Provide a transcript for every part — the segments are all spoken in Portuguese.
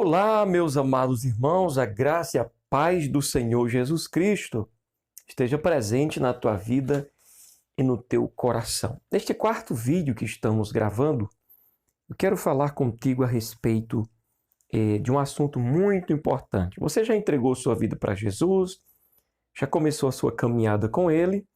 Olá, meus amados irmãos, a graça e a paz do Senhor Jesus Cristo esteja presente na tua vida e no teu coração. Neste quarto vídeo que estamos gravando, eu quero falar contigo a respeito de um assunto muito importante. Você já entregou sua vida para Jesus? Já começou a sua caminhada com Ele?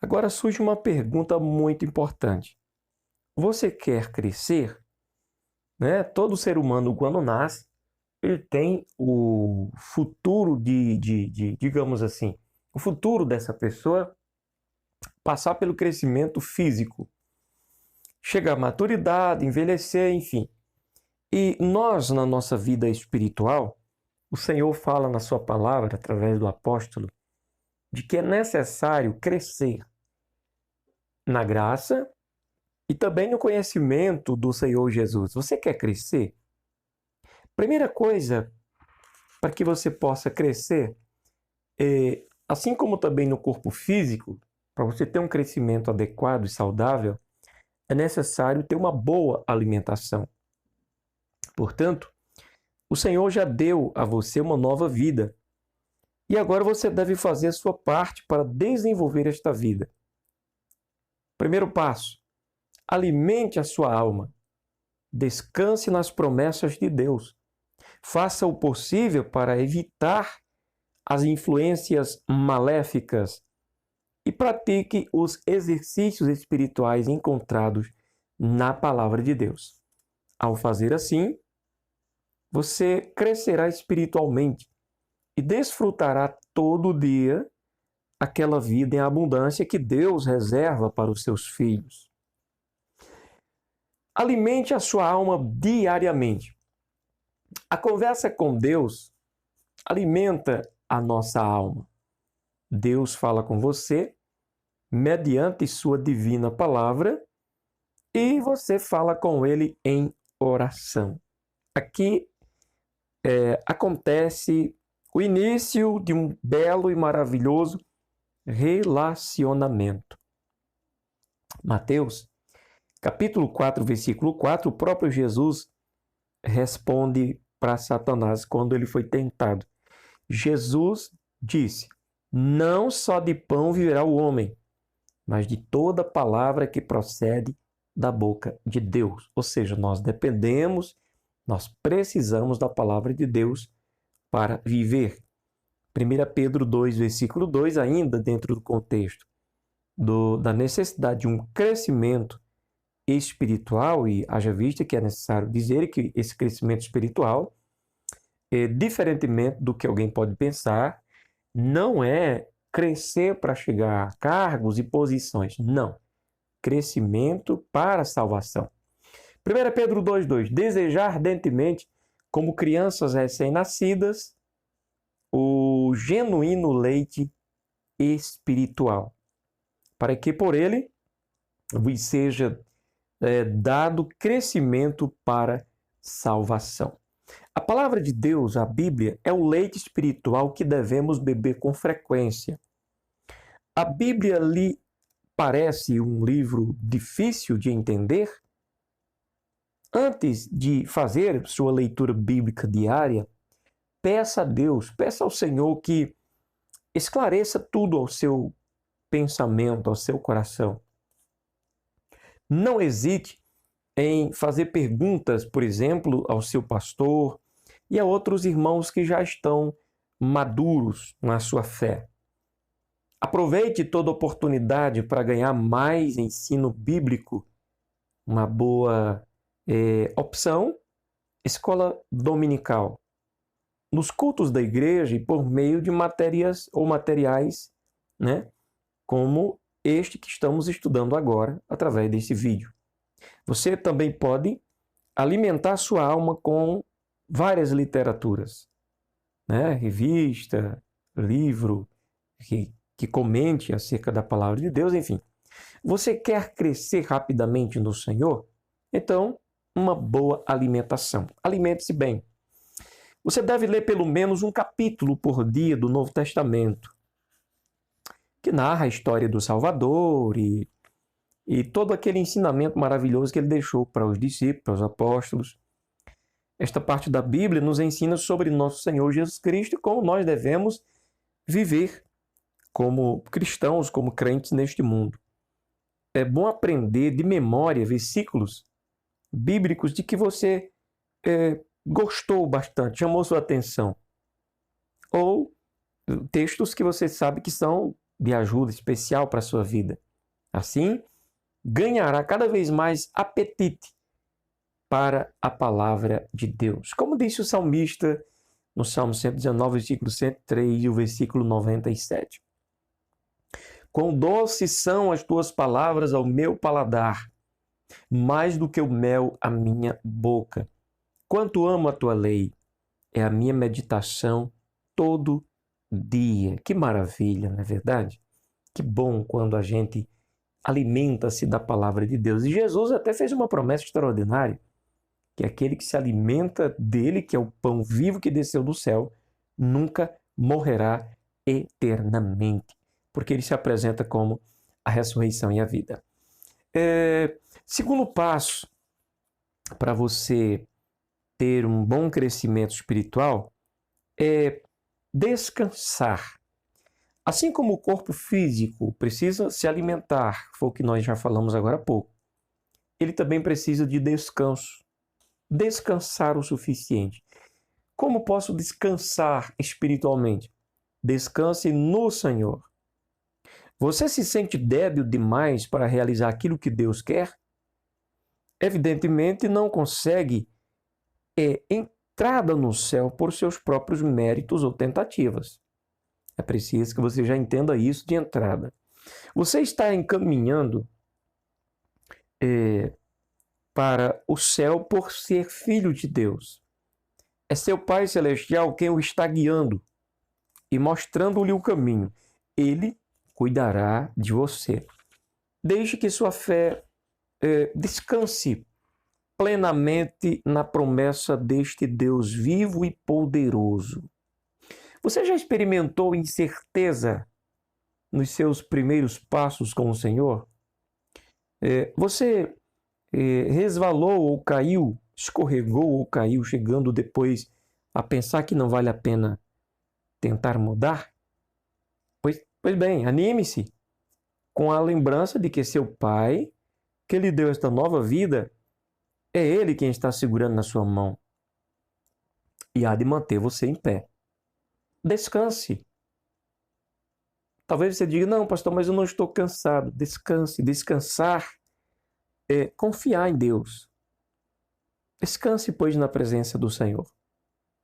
Agora surge uma pergunta muito importante. Você quer crescer? Todo ser humano, quando nasce, ele tem o futuro digamos assim, o futuro dessa pessoa passar pelo crescimento físico, chegar à maturidade, envelhecer, enfim. E nós, na nossa vida espiritual, o Senhor fala na sua palavra, através do apóstolo, de que é necessário crescer na graça e também no conhecimento do Senhor Jesus. Você quer crescer? Primeira coisa, para que você possa crescer, assim como também no corpo físico, para você ter um crescimento adequado e saudável, é necessário ter uma boa alimentação. Portanto, o Senhor já deu a você uma nova vida. E agora você deve fazer a sua parte para desenvolver esta vida. Primeiro passo, alimente a sua alma. Descanse nas promessas de Deus. Faça o possível para evitar as influências maléficas e pratique os exercícios espirituais encontrados na palavra de Deus. Ao fazer assim, você crescerá espiritualmente e desfrutará todo dia aquela vida em abundância que Deus reserva para os seus filhos. Alimente a sua alma diariamente. A conversa com Deus alimenta a nossa alma. Deus fala com você mediante sua divina palavra e você fala com Ele em oração. Aqui acontece o início de um belo e maravilhoso relacionamento. Mateus, capítulo 4, versículo 4, o próprio Jesus responde para Satanás quando ele foi tentado. Jesus disse: não só de pão viverá o homem, mas de toda palavra que procede da boca de Deus. Ou seja, nós dependemos, nós precisamos da palavra de Deus para viver. 1 Pedro 2, versículo 2, ainda dentro do contexto da necessidade de um crescimento espiritual, e haja vista que é necessário dizer que esse crescimento espiritual, diferentemente do que alguém pode pensar, não é crescer para chegar a cargos e posições. Não. Crescimento para a salvação. 1 Pedro 2,2. Desejar ardentemente, como crianças recém-nascidas, o genuíno leite espiritual, para que por ele vos seja dado crescimento para salvação. A palavra de Deus, a Bíblia, é o leite espiritual que devemos beber com frequência. A Bíblia lhe parece um livro difícil de entender? Antes de fazer sua leitura bíblica diária, peça a Deus, peça ao Senhor que esclareça tudo ao seu pensamento, ao seu coração. Não hesite em fazer perguntas, por exemplo, ao seu pastor e a outros irmãos que já estão maduros na sua fé. Aproveite toda oportunidade para ganhar mais ensino bíblico. Uma boa opção, escola dominical. Nos cultos da igreja e por meio de matérias ou materiais, como este que estamos estudando agora através desse vídeo. Você também pode alimentar sua alma com várias literaturas, revista, livro, que comente acerca da palavra de Deus, enfim. Você quer crescer rapidamente no Senhor? Então, uma boa alimentação. Alimente-se bem. Você deve ler pelo menos um capítulo por dia do Novo Testamento, que narra a história do Salvador e todo aquele ensinamento maravilhoso que ele deixou para os discípulos, para os apóstolos. Esta parte da Bíblia nos ensina sobre nosso Senhor Jesus Cristo e como nós devemos viver como cristãos, como crentes neste mundo. É bom aprender de memória versículos bíblicos de que você gostou bastante, chamou sua atenção. Ou textos que você sabe que são de ajuda especial para a sua vida. Assim, ganhará cada vez mais apetite para a palavra de Deus. Como disse o salmista no Salmo 119, versículo 103 e o versículo 97. Quão doces são as tuas palavras ao meu paladar, mais do que o mel à minha boca. Quanto amo a tua lei, é a minha meditação todo dia. Que maravilha, não é verdade? Que bom quando a gente alimenta-se da palavra de Deus. E Jesus até fez uma promessa extraordinária, que aquele que se alimenta dele, que é o pão vivo que desceu do céu, nunca morrerá eternamente, porque ele se apresenta como a ressurreição e a vida. Segundo passo para você ter um bom crescimento espiritual é descansar. Assim como o corpo físico precisa se alimentar, foi o que nós já falamos agora há pouco, ele também precisa de descanso. Descansar o suficiente. Como posso descansar espiritualmente? Descanse no Senhor. Você se sente débil demais para realizar aquilo que Deus quer? Evidentemente não consegue entrada no céu por seus próprios méritos ou tentativas. É preciso que você já entenda isso de entrada. Você está encaminhando para o céu por ser filho de Deus. É seu Pai Celestial quem o está guiando e mostrando-lhe o caminho. Ele cuidará de você. Deixe que sua fé descanse plenamente na promessa deste Deus vivo e poderoso. Você já experimentou incerteza nos seus primeiros passos com o Senhor? Você resvalou ou caiu, escorregou ou caiu, chegando depois a pensar que não vale a pena tentar mudar? Pois bem, anime-se com a lembrança de que seu Pai, que lhe deu esta nova vida, é Ele quem está segurando na sua mão e há de manter você em pé. Descanse. Talvez você diga, não, pastor, mas eu não estou cansado. Descanse. Descansar é confiar em Deus. Descanse, pois, na presença do Senhor.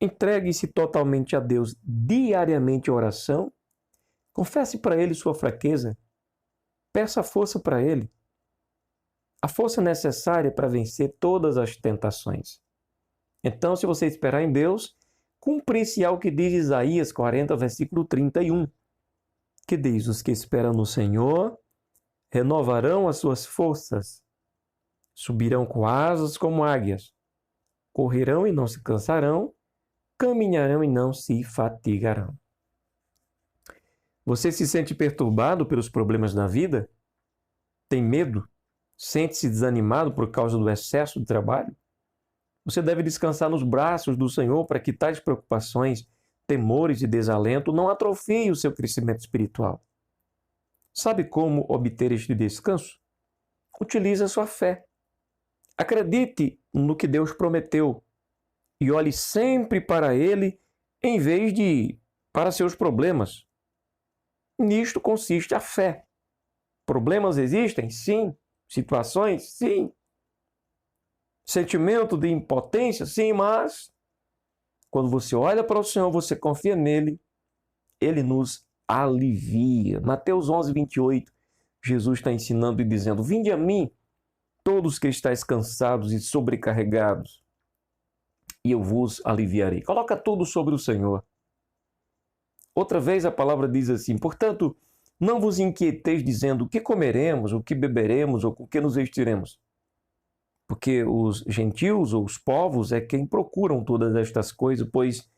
Entregue-se totalmente a Deus diariamente em oração. Confesse para Ele sua fraqueza. Peça força para Ele. A força necessária para vencer todas as tentações. Então, se você esperar em Deus, cumprir-se-á o que diz Isaías 40, versículo 31, que diz, os que esperam no Senhor renovarão as suas forças, subirão com asas como águias, correrão e não se cansarão, caminharão e não se fatigarão. Você se sente perturbado pelos problemas da vida? Tem medo? Sente-se desanimado por causa do excesso de trabalho? Você deve descansar nos braços do Senhor para que tais preocupações, temores e desalento não atrofiem o seu crescimento espiritual. Sabe como obter este descanso? Utilize a sua fé. Acredite no que Deus prometeu e olhe sempre para Ele em vez de para seus problemas. Nisto consiste a fé. Problemas existem? Sim. Situações? Sim. Sentimento de impotência? Sim, mas quando você olha para o Senhor, você confia nele, Ele nos alivia. Mateus 11, 28, Jesus está ensinando e dizendo, vinde a mim, todos que estáis cansados e sobrecarregados, e eu vos aliviarei. Coloca tudo sobre o Senhor. Outra vez a palavra diz assim, portanto, não vos inquieteis dizendo o que comeremos, o que beberemos, ou com que nos vestiremos. Porque os gentios ou os povos é quem procuram todas estas coisas, pois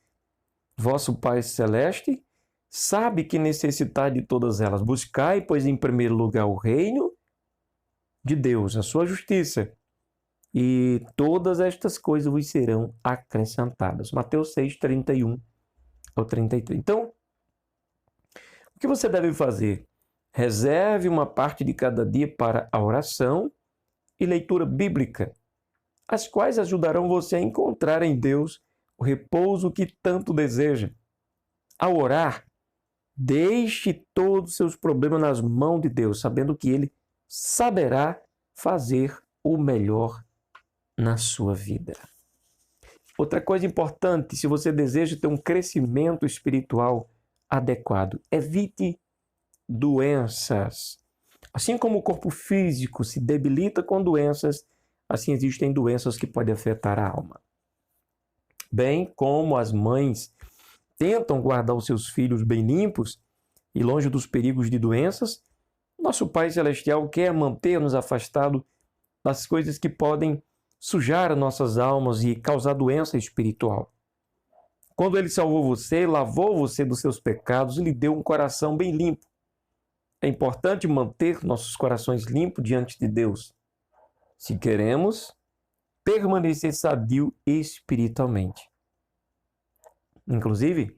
vosso Pai Celeste sabe que necessitai de todas elas. Buscai, pois, em primeiro lugar o reino de Deus, a sua justiça, e todas estas coisas vos serão acrescentadas. Mateus 6, 31 ao 33. Então, o que você deve fazer? Reserve uma parte de cada dia para a oração e leitura bíblica, as quais ajudarão você a encontrar em Deus o repouso que tanto deseja. Ao orar, deixe todos os seus problemas nas mãos de Deus, sabendo que Ele saberá fazer o melhor na sua vida. Outra coisa importante, se você deseja ter um crescimento espiritual adequado, evite doenças. Assim como o corpo físico se debilita com doenças, assim existem doenças que podem afetar a alma. Bem como as mães tentam guardar os seus filhos bem limpos e longe dos perigos de doenças, nosso Pai Celestial quer manter-nos afastados das coisas que podem sujar nossas almas e causar doença espiritual. Quando Ele salvou você, lavou você dos seus pecados e lhe deu um coração bem limpo. É importante manter nossos corações limpos diante de Deus, se queremos permanecer sadio espiritualmente. Inclusive,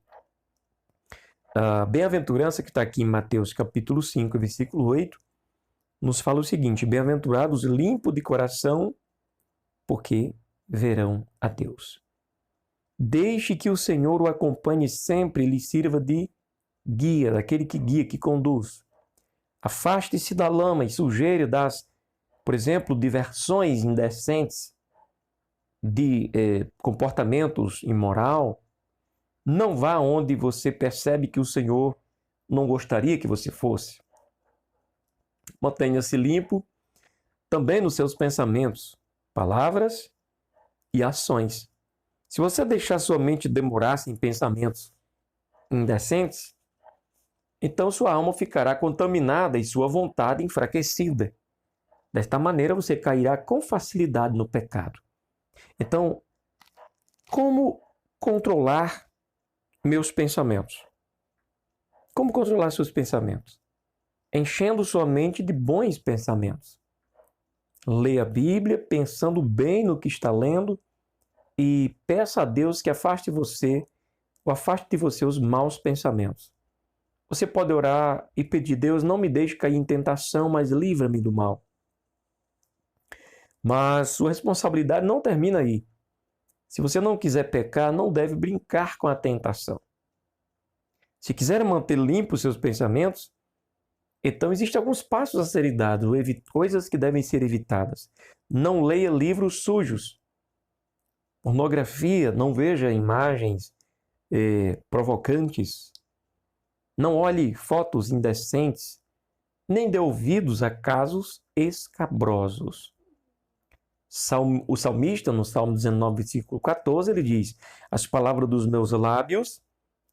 a bem-aventurança que está aqui em Mateus capítulo 5, versículo 8, nos fala o seguinte: bem-aventurados limpos de coração, porque verão a Deus. Deixe que o Senhor o acompanhe sempre e lhe sirva de guia, daquele que guia, que conduz. Afaste-se da lama e sujeira das, por exemplo, diversões indecentes, de comportamentos imoral. Não vá onde você percebe que o Senhor não gostaria que você fosse. Mantenha-se limpo também nos seus pensamentos, palavras e ações. Se você deixar sua mente demorar-se em pensamentos indecentes, então sua alma ficará contaminada e sua vontade enfraquecida. Desta maneira você cairá com facilidade no pecado. Então, como controlar meus pensamentos? Como controlar seus pensamentos? Enchendo sua mente de bons pensamentos. Leia a Bíblia pensando bem no que está lendo e peça a Deus que afaste de você os maus pensamentos. Você pode orar e pedir: Deus, não me deixe cair em tentação, mas livra-me do mal. Mas sua responsabilidade não termina aí. Se você não quiser pecar, não deve brincar com a tentação. Se quiser manter limpos seus pensamentos, então existem alguns passos a serem dados, coisas que devem ser evitadas. Não leia livros sujos. Pornografia, não veja imagens provocantes. Não olhe fotos indecentes, nem dê ouvidos a casos escabrosos. O salmista, no Salmo 19, versículo 14, ele diz: as palavras dos meus lábios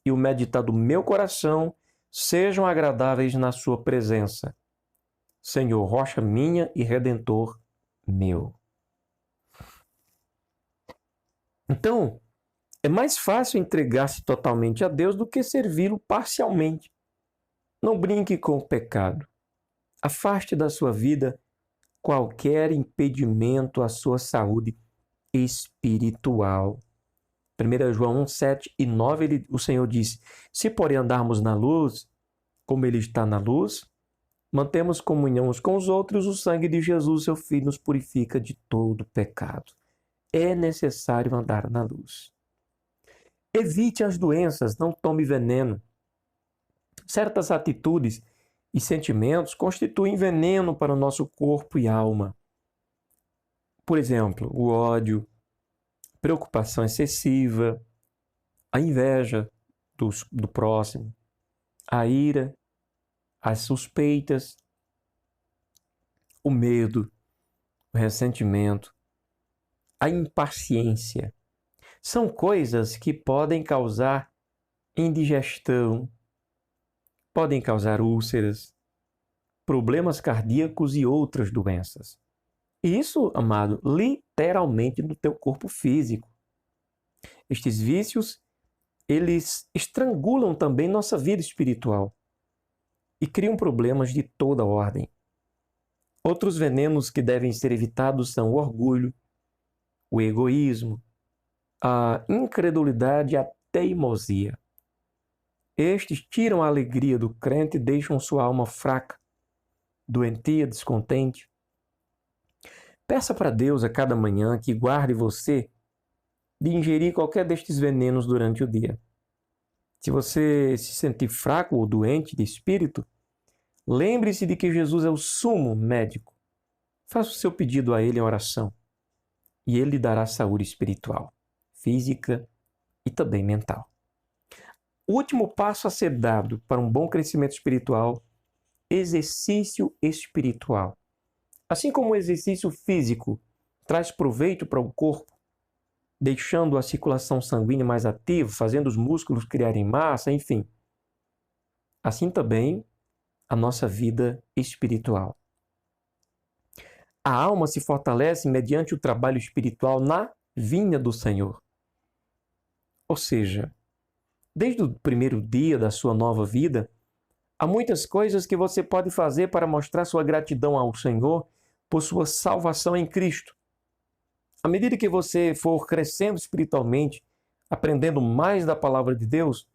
e o meditar do meu coração sejam agradáveis na sua presença. Senhor, rocha minha e redentor meu. Então, é mais fácil entregar-se totalmente a Deus do que servi-lo parcialmente. Não brinque com o pecado. Afaste da sua vida qualquer impedimento à sua saúde espiritual. 1 João 1, 7 e 9, o Senhor diz: se porém andarmos na luz, como Ele está na luz, mantemos comunhão uns com os outros, o sangue de Jesus, seu Filho, nos purifica de todo pecado. É necessário andar na luz. Evite as doenças, não tome veneno. Certas atitudes e sentimentos constituem veneno para o nosso corpo e alma. Por exemplo, o ódio, preocupação excessiva, a inveja do próximo, a ira, as suspeitas, o medo, o ressentimento, a impaciência. São coisas que podem causar indigestão, podem causar úlceras, problemas cardíacos e outras doenças. E isso, amado, literalmente no teu corpo físico. Estes vícios, eles estrangulam também nossa vida espiritual e criam problemas de toda ordem. Outros venenos que devem ser evitados são o orgulho, o egoísmo, a incredulidade e a teimosia. Estes tiram a alegria do crente e deixam sua alma fraca, doentia, descontente. Peça para Deus a cada manhã que guarde você de ingerir qualquer destes venenos durante o dia. Se você se sentir fraco ou doente de espírito, lembre-se de que Jesus é o sumo médico. Faça o seu pedido a Ele em oração e Ele lhe dará saúde espiritual, física e também mental. O último passo a ser dado para um bom crescimento espiritual: exercício espiritual. Assim como o exercício físico traz proveito para o corpo, deixando a circulação sanguínea mais ativa, fazendo os músculos criarem massa, enfim. Assim também a nossa vida espiritual. A alma se fortalece mediante o trabalho espiritual na vinha do Senhor. Ou seja, desde o primeiro dia da sua nova vida, há muitas coisas que você pode fazer para mostrar sua gratidão ao Senhor por sua salvação em Cristo. À medida que você for crescendo espiritualmente, aprendendo mais da palavra de Deus,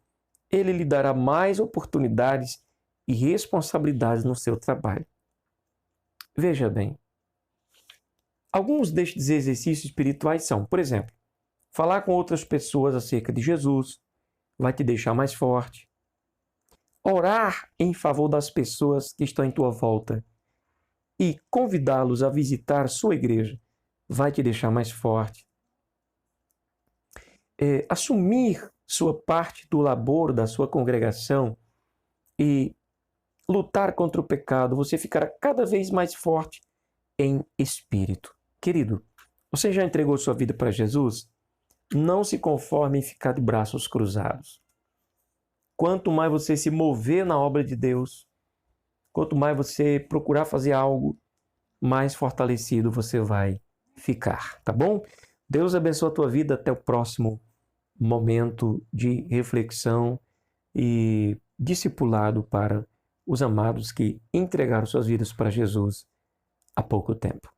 Ele lhe dará mais oportunidades e responsabilidades no seu trabalho. Veja bem, alguns destes exercícios espirituais são, por exemplo, falar com outras pessoas acerca de Jesus vai te deixar mais forte. Orar em favor das pessoas que estão em tua volta e convidá-los a visitar sua igreja vai te deixar mais forte. Assumir sua parte do labor da sua congregação e lutar contra o pecado, você ficará cada vez mais forte em espírito. Querido, você já entregou sua vida para Jesus? Não se conforme em ficar de braços cruzados. Quanto mais você se mover na obra de Deus, quanto mais você procurar fazer algo, mais fortalecido você vai ficar, tá bom? Deus abençoe a tua vida. Até o próximo momento de reflexão e discipulado para os amados que entregaram suas vidas para Jesus há pouco tempo.